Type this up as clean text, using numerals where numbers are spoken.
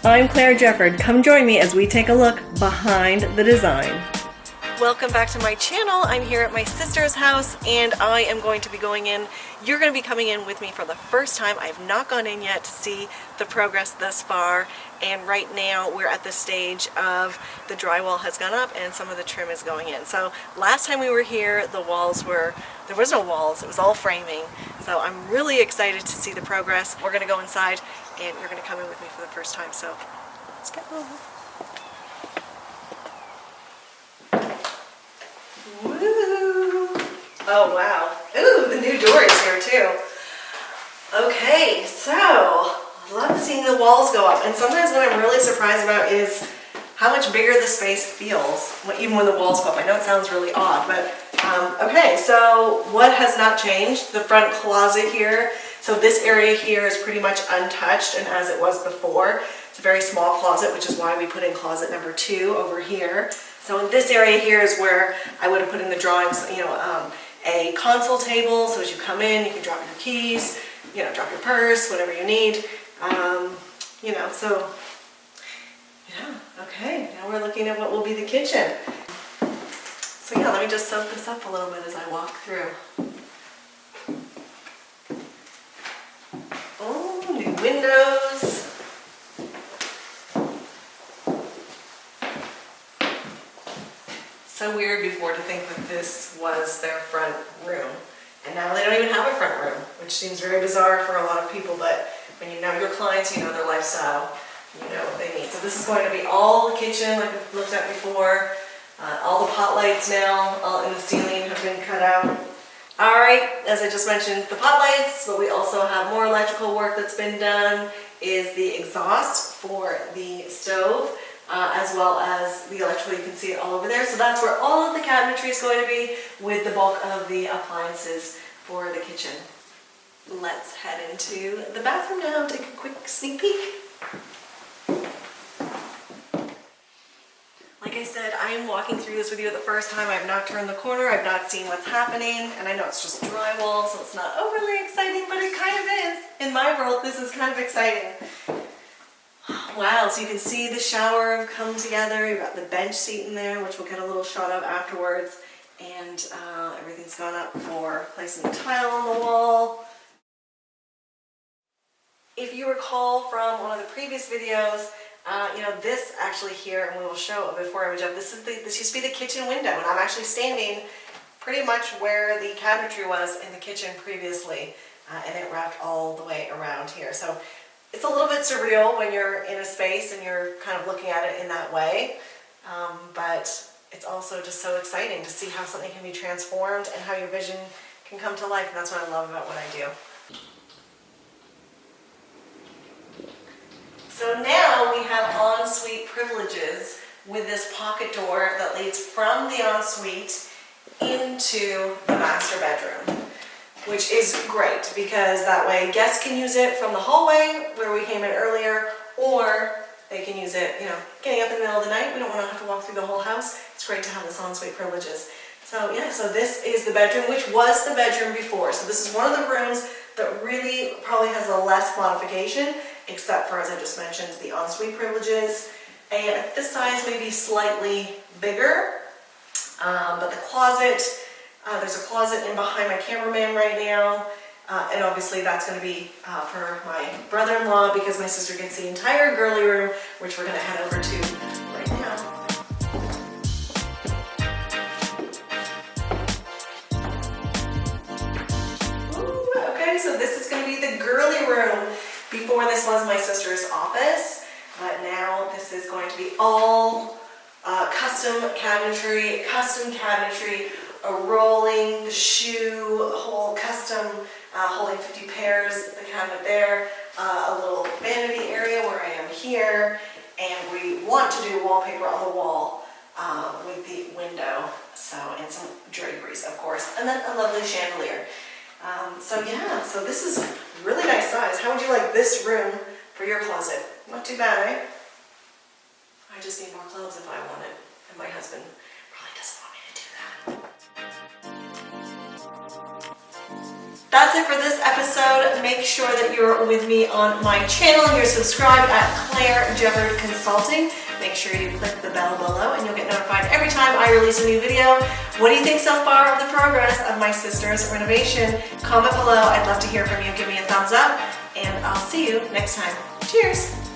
I'm Claire Jefford. Come join me as we take a look behind the design. Welcome back to my channel. I'm here at my sister's house and I am going to be going in. You're going to be coming in with me for the first time. I have not gone in yet to see the progress thus far, and right now we're at the stage of the drywall has gone up and some of the trim is going in. So last time we were here, there was no walls, it was all framing. So I'm really excited to see the progress. We're going to go inside and you're going to come in with me for the first time. So let's go. Woo! Oh wow. Ooh, the new door is here too. Okay, so I love seeing the walls go up, and sometimes what I'm really surprised about is how much bigger the space feels, even when the walls go up. I know it sounds really odd, but okay, so what has not changed? The front closet here. So this area here is pretty much untouched and as it was before. It's a very small closet, which is why we put in closet number 2 over here. So in this area here is where I would have put in the drawings, a console table, so as you come in, you can drop your keys, drop your purse, whatever you need. So yeah, okay, now we're looking at what will be the kitchen. So yeah, let me just soak this up a little bit as I walk through. Oh, new windows. So weird before to think that this was their front room. And now they don't even have a front room, which seems very bizarre for a lot of people, but when you know your clients, you know their lifestyle, you know what they need. So this is going to be all the kitchen like we've looked at before. All the pot lights now all in the ceiling have been cut out. Alright, as I just mentioned, the pot lights, but we also have more electrical work that's been done, is the exhaust for the stove. As well as the electrical, you can see it all over there. So that's where all of the cabinetry is going to be, with the bulk of the appliances for the kitchen. Let's head into the bathroom now and take a quick sneak peek. Like I said, I am walking through this with you the first time. I've not turned the corner, I've not seen what's happening, and I know it's just drywall, so it's not overly exciting, but it kind of is. In my world, this is kind of exciting. Wow, so you can see the shower come together. You've got the bench seat in there, which we'll get a little shot of afterwards. And everything's gone up for placing the tile on the wall. If you recall from one of the previous videos, this actually here, and we will show a before image of this used to be the kitchen window, and I'm actually standing pretty much where the cabinetry was in the kitchen previously, and it wrapped all the way around here. So it's a little bit surreal when you're in a space and you're kind of looking at it in that way, but it's also just so exciting to see how something can be transformed and how your vision can come to life, and that's what I love about what I do. So now we have ensuite privileges with this pocket door that leads from the ensuite into the master bedroom, which is great because that way guests can use it from the hallway where we came in earlier, or they can use it, getting up in the middle of the night. We don't want to have to walk through the whole house. It's great to have this ensuite privileges. So yeah, so this is the bedroom, which was the bedroom before. So this is one of the rooms that really probably has the less modification, except for, as I just mentioned, the ensuite privileges. And at this size, maybe slightly bigger, but the closet, there's a closet in behind my cameraman right now, and obviously that's going to be for my brother-in-law because my sister gets the entire girly room, which we're going to head over to right now. Ooh, okay, so this is going to be the girly room. Before this was my sister's office, but now this is going to be all custom cabinetry, a rolling, the shoe, a whole custom holding 50 pairs, the cabinet there, a little vanity area where I am here, and we want to do wallpaper on the wall with the window, and some draperies, of course, and then a lovely chandelier. So yeah, so this is really nice size. How would you like this room for your closet? Not too bad, eh? I just need more clothes if I want it, and my husband probably doesn't want me to do that. That's it for this episode. Make sure that you're with me on my channel. You're subscribed at Claire Jebbard Consulting. Make sure you click the bell below and you'll get notified every time I release a new video. What do you think so far of the progress of my sister's renovation? Comment below. I'd love to hear from you. Give me a thumbs up, and I'll see you next time. Cheers!